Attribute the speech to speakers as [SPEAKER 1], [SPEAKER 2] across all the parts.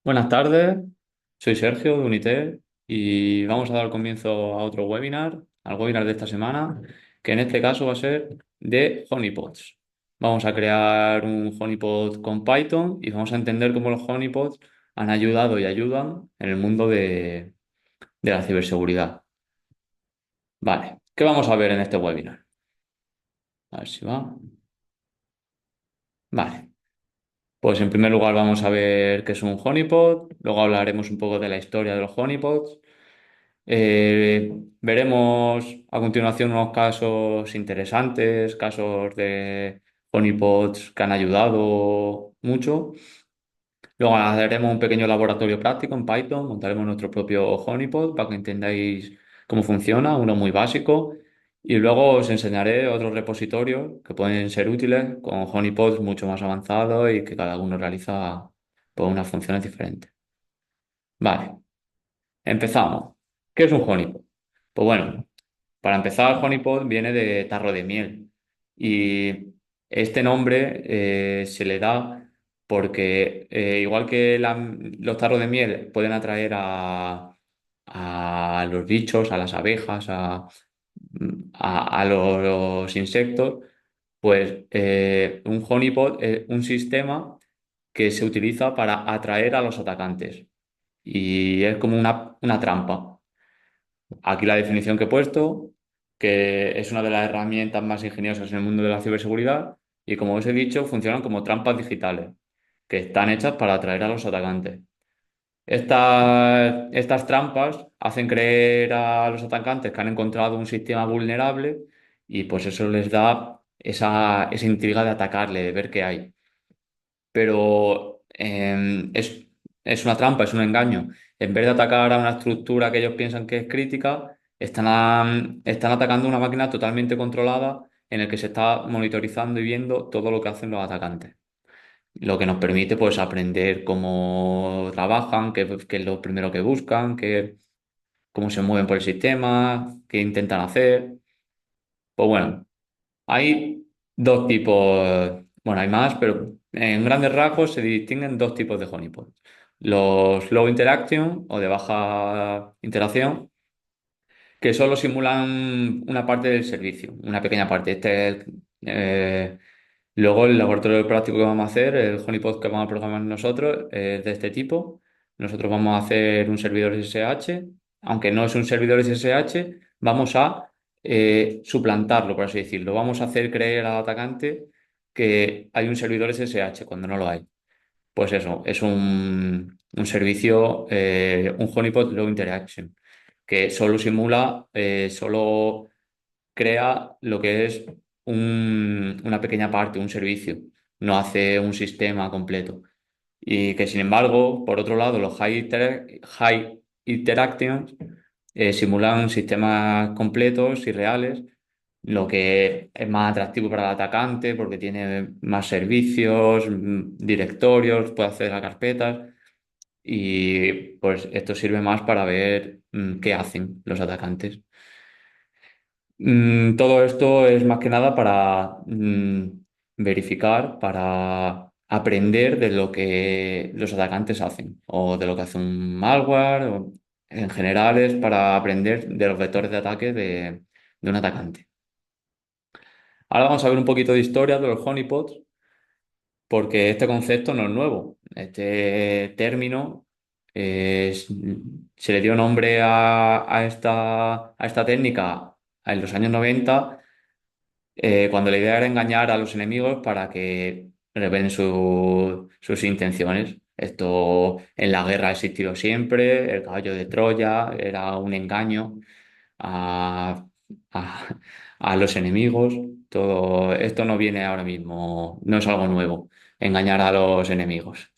[SPEAKER 1] Buenas tardes, soy Sergio de Uniter y vamos a dar comienzo a otro webinar, al webinar de esta semana, que en este caso va a ser de honeypots. Vamos a crear un honeypot con Python y vamos a entender cómo los honeypots han ayudado y ayudan en el mundo de la ciberseguridad. Vale, ¿qué vamos a ver en este webinar? A ver si va. Vale, pues en primer lugar vamos a ver qué es un honeypot, luego hablaremos un poco de la historia de los honeypots. Veremos a continuación unos casos interesantes, casos de honeypots que han ayudado mucho. Luego haremos un pequeño laboratorio práctico en Python, montaremos nuestro propio honeypot para que entendáis cómo funciona, uno muy básico. Y luego os enseñaré otros repositorios que pueden ser útiles con honeypots mucho más avanzados y que cada uno realiza pues, unas funciones diferentes. Vale, empezamos. ¿Qué es un honeypot? Pues bueno, para empezar, honeypot viene de tarro de miel y este nombre se le da porque igual que los tarros de miel pueden atraer a los bichos, a las abejas, a los insectos, pues un honeypot es un sistema que se utiliza para atraer a los atacantes y es como una trampa. Aquí la definición que he puesto, que es una de las herramientas más ingeniosas en el mundo de la ciberseguridad y como os he dicho, funcionan como trampas digitales que están hechas para atraer a los atacantes. Estas trampas hacen creer a los atacantes que han encontrado un sistema vulnerable y pues eso les da esa intriga de atacarle, de ver qué hay, pero es una trampa, es un engaño. En vez de atacar a una estructura que ellos piensan que es crítica, están atacando una máquina totalmente controlada en el que se está monitorizando y viendo todo lo que hacen los atacantes. Lo que nos permite pues aprender cómo trabajan, qué es lo primero que buscan, cómo se mueven por el sistema, qué intentan hacer. Pues bueno. Hay dos tipos, bueno, hay más, pero en grandes rasgos se distinguen dos tipos de honeypot. Los low interaction o de baja interacción, que solo simulan una parte del servicio, una pequeña parte. Eh, Luego el laboratorio práctico que vamos a hacer, el honeypot que vamos a programar nosotros, es de este tipo. Nosotros vamos a hacer un servidor SSH, aunque no es un servidor SSH, vamos a suplantarlo, por así decirlo. Vamos a hacer creer al atacante que hay un servidor SSH cuando no lo hay. Pues eso, es un servicio, un honeypot low interaction, que solo simula, solo crea lo que es una pequeña parte, un servicio, no hace un sistema completo. Y que sin embargo, por otro lado, los high interactions simulan sistemas completos y reales, lo que es más atractivo para el atacante porque tiene más servicios, directorios, puede acceder a carpetas y pues esto sirve más para ver qué hacen los atacantes. Todo esto es más que nada para verificar, para aprender de lo que los atacantes hacen o de lo que hace un malware. En general es para aprender de los vectores de ataque de un atacante. Ahora vamos a ver un poquito de historia de los honeypots porque este concepto no es nuevo. Este término se le dio nombre a esta técnica en los años 90 cuando la idea era engañar a los enemigos para que revelen sus intenciones. Esto en la guerra ha existido siempre, el caballo de Troya era un engaño a, a- a los enemigos. Todo esto no viene ahora mismo, no es algo nuevo, engañar a los enemigos.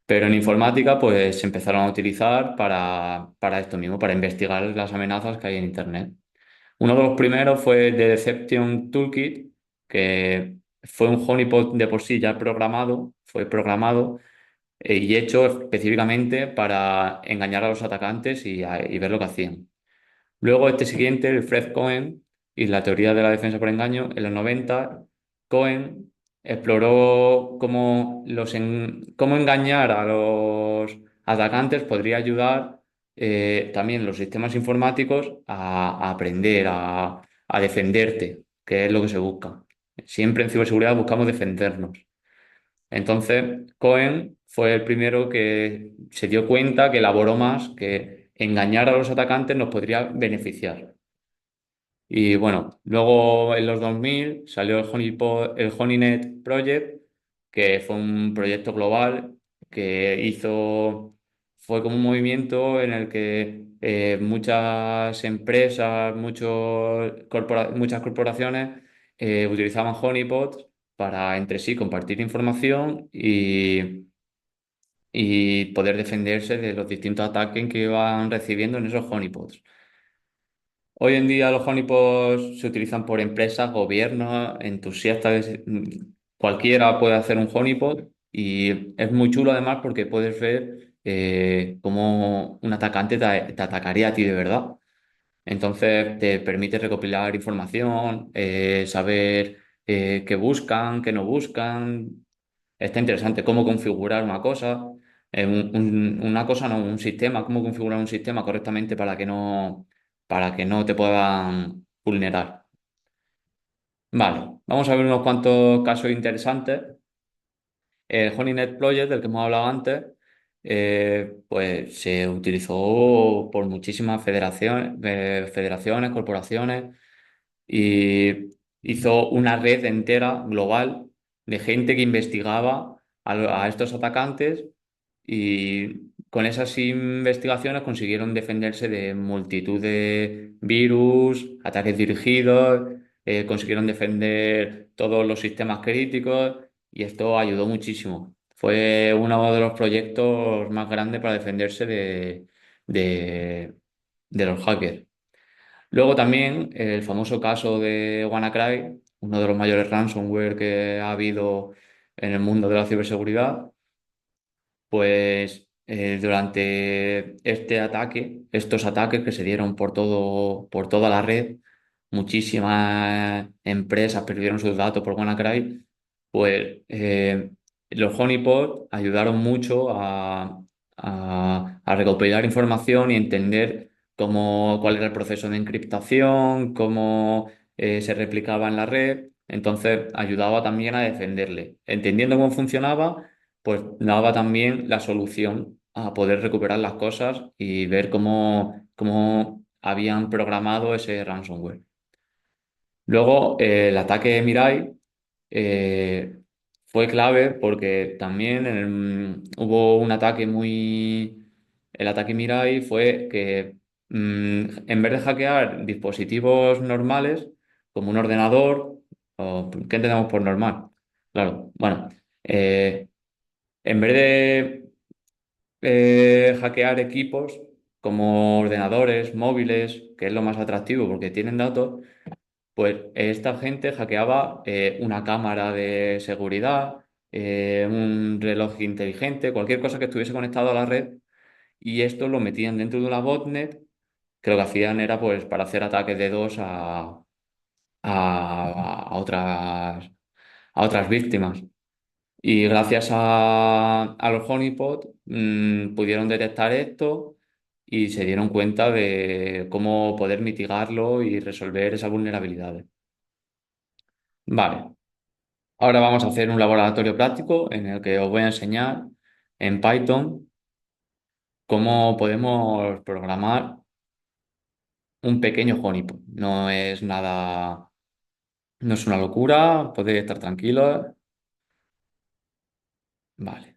[SPEAKER 1] Pero en informática, pues se empezaron a utilizar para esto mismo, para investigar las amenazas que hay en Internet. Uno de los primeros fue The Deception Toolkit, que fue un honeypot de por sí ya programado, fue programado y hecho específicamente para engañar a los atacantes y ver lo que hacían. Luego este siguiente, el Fred Cohen y la teoría de la defensa por engaño, en los 90 Cohen exploró cómo engañar a los atacantes podría ayudar también los sistemas informáticos a aprender, a defenderte, que es lo que se busca. Siempre en ciberseguridad buscamos defendernos. Entonces, Cohen fue el primero que se dio cuenta, que elaboró más, que engañar a los atacantes nos podría beneficiar. Y bueno, luego en los 2000 salió el Honeynet Project, que fue un proyecto global que fue como un movimiento en el que muchas empresas, muchas corporaciones utilizaban honeypots para entre sí compartir información y poder defenderse de los distintos ataques que iban recibiendo en esos honeypots. Hoy en día los honeypots se utilizan por empresas, gobiernos, entusiastas. Cualquiera puede hacer un honeypot y es muy chulo además porque puedes ver cómo un atacante te atacaría a ti de verdad. Entonces te permite recopilar información, saber qué buscan, qué no buscan. Está interesante cómo configurar una cosa, una cosa no, un sistema, cómo configurar un sistema correctamente para que no te puedan vulnerar. Vale, vamos a ver unos cuantos casos interesantes. El Honeynet Project, del que hemos hablado antes, pues se utilizó por muchísimas federaciones, corporaciones y hizo una red entera global de gente que investigaba a estos atacantes y con esas investigaciones consiguieron defenderse de multitud de virus, ataques dirigidos, consiguieron defender todos los sistemas críticos y esto ayudó muchísimo. Fue uno de los proyectos más grandes para defenderse de, de los hackers. Luego también el famoso caso de WannaCry, uno de los mayores ransomware que ha habido en el mundo de la ciberseguridad, pues durante estos ataques que se dieron por toda la red, muchísimas empresas perdieron sus datos por WannaCry, pues los honeypots ayudaron mucho a recopilar información y entender cuál era el proceso de encriptación, cómo se replicaba en la red. Entonces ayudaba también a defenderle. Entendiendo cómo funcionaba, pues daba también la solución a poder recuperar las cosas y ver cómo habían programado ese ransomware. Luego, el ataque Mirai eh, fue clave porque también hubo un ataque muy... El ataque Mirai fue que en vez de hackear dispositivos normales, como un ordenador, ¿qué entendemos por normal? Claro, bueno, eh, en vez de hackear equipos como ordenadores, móviles, que es lo más atractivo porque tienen datos, pues esta gente hackeaba una cámara de seguridad, un reloj inteligente, cualquier cosa que estuviese conectado a la red, y esto lo metían dentro de una botnet, que lo que hacían era pues para hacer ataques de dos a a otras víctimas. Y gracias a los honeypot pudieron detectar esto y se dieron cuenta de cómo poder mitigarlo y resolver esas vulnerabilidades. Vale, ahora vamos a hacer un laboratorio práctico en el que os voy a enseñar en Python cómo podemos programar un pequeño honeypot. No es nada, no es una locura, podéis estar tranquilos. Vale.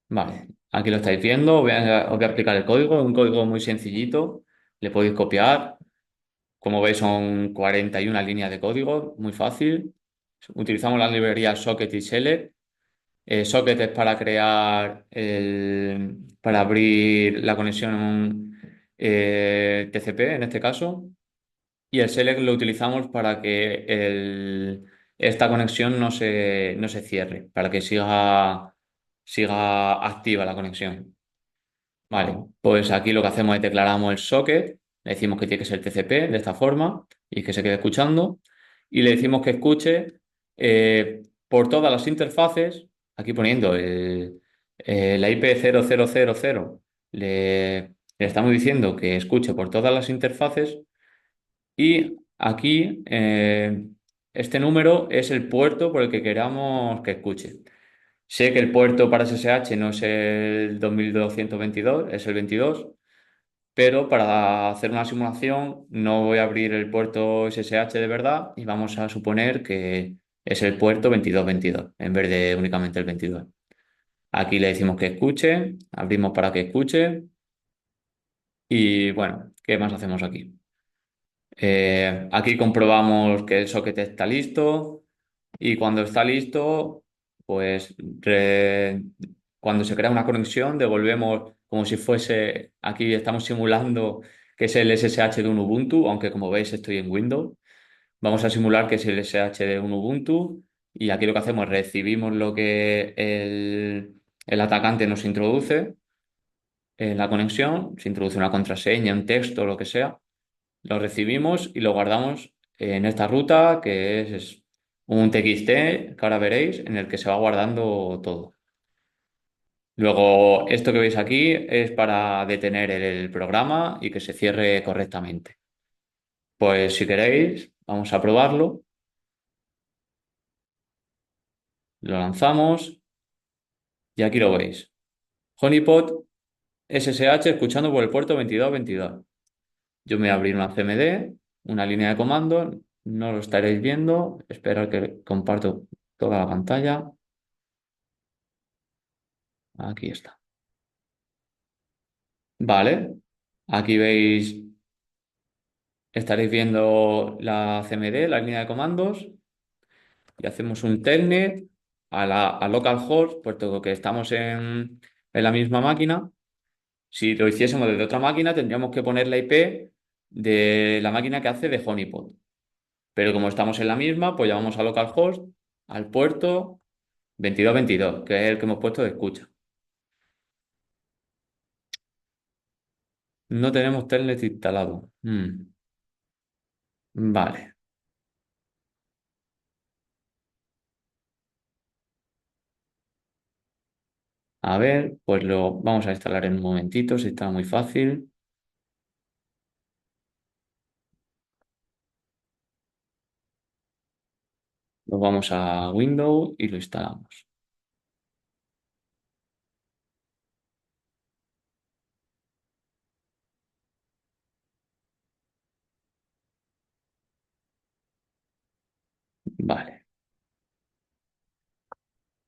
[SPEAKER 1] Vale, aquí lo estáis viendo, os voy a explicar el código, es un código muy sencillito, le podéis copiar, como veis son 41 líneas de código, muy fácil. Utilizamos las librerías Socket y Select. Socket es para para abrir la conexión TCP en este caso, y el Select lo utilizamos para que esta conexión no se cierre, para que siga activa la conexión. Vale, pues aquí lo que hacemos es declaramos el socket, le decimos que tiene que ser TCP de esta forma y que se quede escuchando. y le decimos que escuche por todas las interfaces, aquí poniendo la IP0000, le estamos diciendo que escuche por todas las interfaces y aquí este número es el puerto por el que queramos que escuche. Sé que el puerto para SSH no es el 2222, es el 22, pero para hacer una simulación no voy a abrir el puerto SSH de verdad y vamos a suponer que es el puerto 2222 en vez de únicamente el 22. Aquí le decimos que escuche, abrimos para que escuche y bueno, ¿qué más hacemos aquí? Aquí comprobamos que el socket está listo y cuando está listo, pues cuando se crea una conexión devolvemos como si fuese, aquí estamos simulando que es el SSH de un Ubuntu, aunque como veis estoy en Windows. Vamos a simular que es el SSH de un Ubuntu y aquí lo que hacemos es recibimos lo que el atacante nos introduce en la conexión, se introduce una contraseña, un texto, lo que sea, lo recibimos y lo guardamos en esta ruta que es un TXT, que ahora veréis, en el que se va guardando todo. Luego, esto que veis aquí es para detener el programa y que se cierre correctamente. Pues si queréis, vamos a probarlo. Lo lanzamos y aquí lo veis. Honeypot SSH escuchando por el puerto 2222. Yo me voy a abrir una CMD, una línea de comando, no lo estaréis viendo. Esperar que comparto toda la pantalla. Aquí está. Vale. Aquí veis, estaréis viendo la CMD, la línea de comandos, y hacemos un telnet a localhost, puesto que estamos en la misma máquina. Si lo hiciésemos desde otra máquina, tendríamos que poner la IP de la máquina que hace de honeypot. Pero como estamos en la misma, pues llamamos a localhost al puerto 2222, que es el que hemos puesto de escucha. No tenemos telnet instalado. Vale. A ver, pues lo vamos a instalar en un momentito, si está muy fácil. Nos vamos a Windows y lo instalamos. Vale.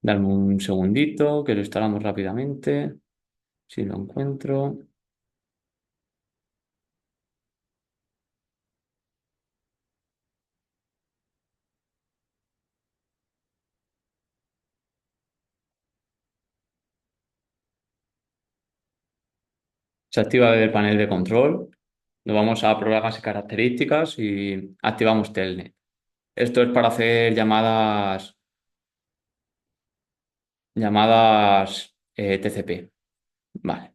[SPEAKER 1] Dame un segundito que lo instalamos rápidamente. Si lo encuentro. Se activa desde el panel de control. Nos vamos a programas y características y activamos Telnet. Esto es para hacer llamadas TCP. Vale.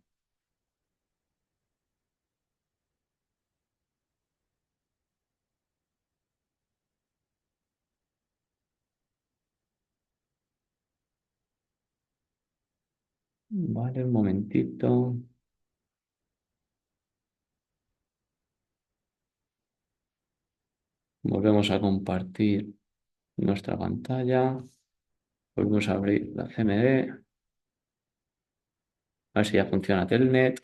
[SPEAKER 1] Vale, un momentito. Volvemos a compartir nuestra pantalla. Volvemos a abrir la CMD. A ver si ya funciona Telnet.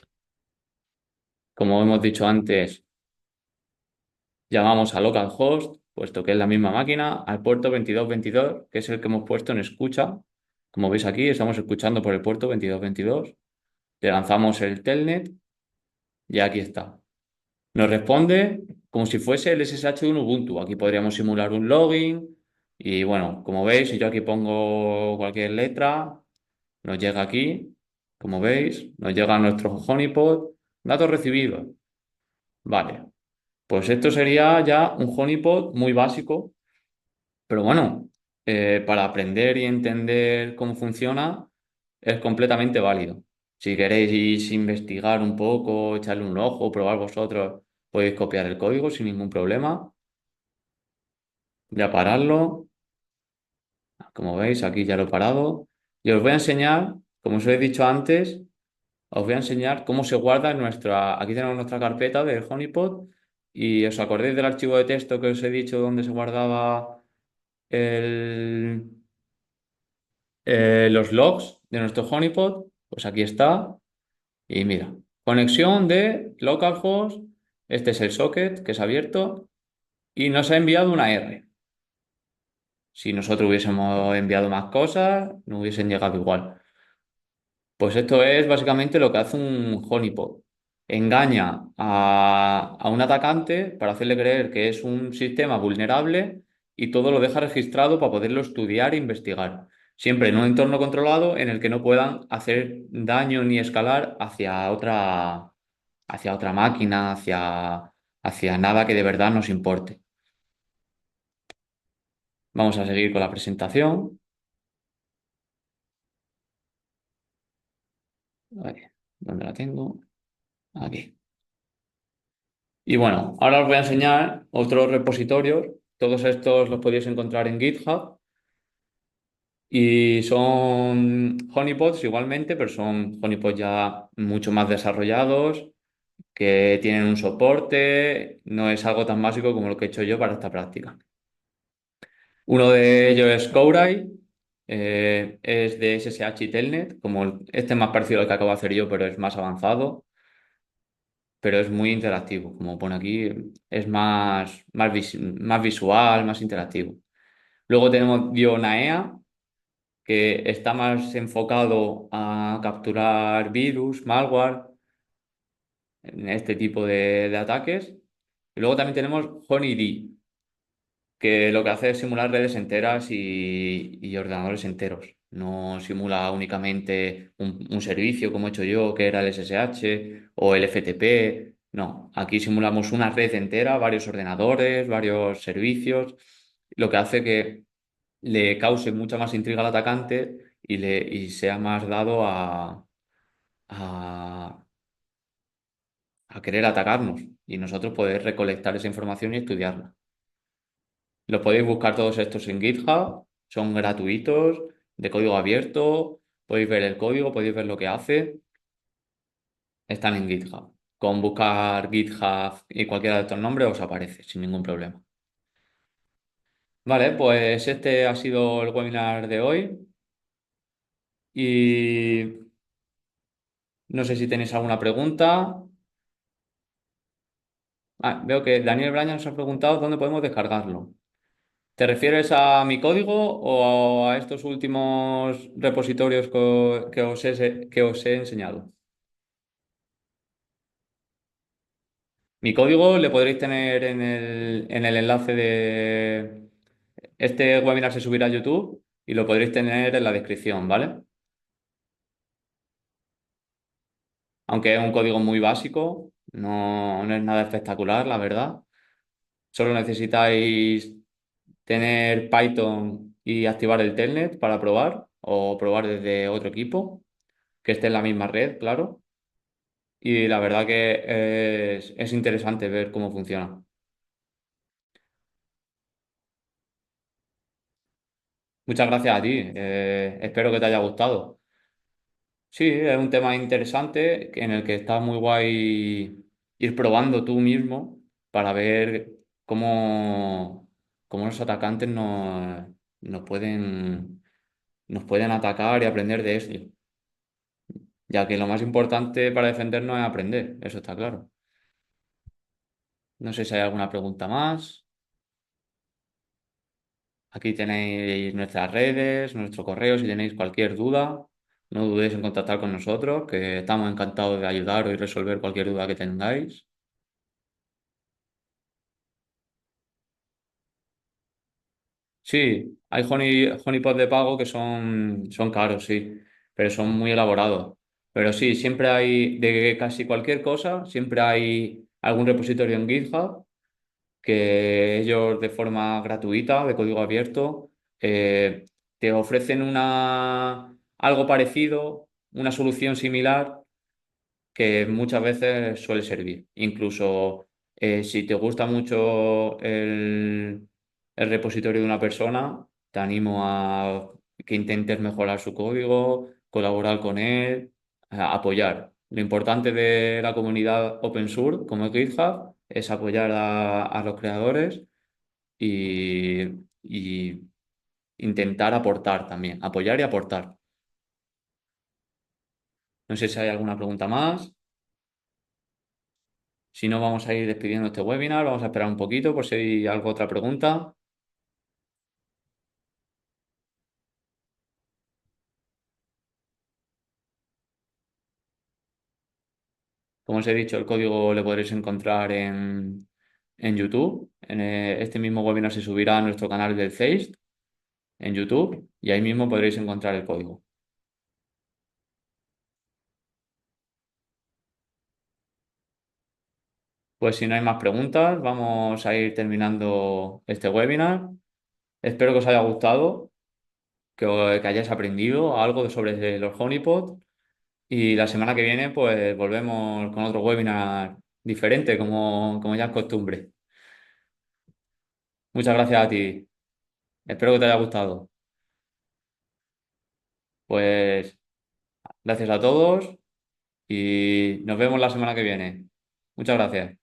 [SPEAKER 1] Como hemos dicho antes, llamamos a localhost, puesto que es la misma máquina, al puerto 2222, que es el que hemos puesto en escucha. Como veis aquí, estamos escuchando por el puerto 2222. Le lanzamos el telnet y aquí está. Nos responde como si fuese el SSH de un Ubuntu. Aquí podríamos simular un login y bueno, como veis, si yo aquí pongo cualquier letra, nos llega aquí, como veis, nos llega a nuestro honeypot, datos recibidos. Vale, pues esto sería ya un honeypot muy básico, pero bueno, para aprender y entender cómo funciona es completamente válido. Si queréis investigar un poco, echarle un ojo, probar vosotros, podéis copiar el código sin ningún problema. Voy a pararlo. Como veis, aquí ya lo he parado. Y os voy a enseñar, como os he dicho antes, os voy a enseñar cómo se guarda en nuestra... Aquí tenemos nuestra carpeta de Honeypot. Y os acordáis del archivo de texto que os he dicho donde se guardaba el, los logs de nuestro honeypot, pues aquí está. Y mira, conexión de localhost, este es el socket que es abierto y nos ha enviado una R. Si nosotros hubiésemos enviado más cosas, no hubiesen llegado igual. Pues esto es básicamente lo que hace un honeypot. Engaña a un atacante para hacerle creer que es un sistema vulnerable y todo lo deja registrado para poderlo estudiar e investigar. Siempre en un entorno controlado en el que no puedan hacer daño ni escalar hacia otra máquina, hacia nada que de verdad nos importe. Vamos a seguir con la presentación. A ver, ¿dónde la tengo? Aquí. Y bueno, ahora os voy a enseñar otros repositorios. Todos estos los podéis encontrar en GitHub y son honeypots igualmente, pero son honeypots ya mucho más desarrollados, que tienen un soporte, no es algo tan básico como lo que he hecho yo para esta práctica. Uno de ellos es Codai, es de SSH y Telnet, como este es más parecido al que acabo de hacer yo, pero es más avanzado. Pero es muy interactivo, como pone aquí, es más visual, más interactivo. Luego tenemos Dionaea, que está más enfocado a capturar virus, malware, en este tipo de ataques. Y luego también tenemos HoneyD, que lo que hace es simular redes enteras y ordenadores enteros. No simula únicamente un servicio como he hecho yo, que era el SSH o el FTP. No, aquí simulamos una red entera, varios ordenadores, varios servicios, lo que hace que le cause mucha más intriga al atacante y sea más dado a, a querer atacarnos y nosotros poder recolectar esa información y estudiarla. Los podéis buscar todos estos en GitHub, son gratuitos, de código abierto, podéis ver el código, podéis ver lo que hace, están en GitHub. Con buscar GitHub y cualquiera de estos nombres os aparece sin ningún problema. Vale, pues este ha sido el webinar de hoy y no sé si tenéis alguna pregunta. Veo que Daniel Braña nos ha preguntado dónde podemos descargarlo. ¿Te refieres a mi código o a estos últimos repositorios que os he enseñado? Mi código le podréis tener en el enlace de... Este webinar se subirá a YouTube y lo podréis tener en la descripción, ¿vale? Aunque es un código muy básico, no es nada espectacular, la verdad. Solo necesitáis tener Python y activar el telnet para probar o probar desde otro equipo que esté en la misma red, claro. Y la verdad que es interesante ver cómo funciona. Muchas gracias a ti. Espero que te haya gustado. Sí, es un tema interesante en el que está muy guay ir probando tú mismo para ver cómo los atacantes nos nos pueden atacar y aprender de eso. Ya que lo más importante para defendernos es aprender, eso está claro. No sé si hay alguna pregunta más. Aquí tenéis nuestras redes, nuestro correo, si tenéis cualquier duda, no dudéis en contactar con nosotros, que estamos encantados de ayudaros y resolver cualquier duda que tengáis. Sí, hay honeypot de pago que son caros, sí, pero son muy elaborados. Pero sí, siempre hay, de casi cualquier cosa, siempre hay algún repositorio en GitHub que ellos de forma gratuita, de código abierto, te ofrecen algo parecido, una solución similar que muchas veces suele servir. Incluso si te gusta mucho el repositorio de una persona, te animo a que intentes mejorar su código, colaborar con él, a apoyar. Lo importante de la comunidad open source, como es GitHub, es apoyar a los creadores y intentar aportar también, apoyar y aportar. No sé si hay alguna pregunta más. Si no, vamos a ir despidiendo este webinar. Vamos a esperar un poquito por si hay alguna otra pregunta. Como os he dicho, el código lo podréis encontrar en YouTube. Este mismo webinar se subirá a nuestro canal del CEIST en YouTube y ahí mismo podréis encontrar el código. Pues si no hay más preguntas, vamos a ir terminando este webinar. Espero que os haya gustado, que hayáis aprendido algo sobre los honeypots y la semana que viene pues volvemos con otro webinar diferente, como ya es costumbre. Muchas gracias a ti. Espero que te haya gustado. Pues gracias a todos y nos vemos la semana que viene. Muchas gracias.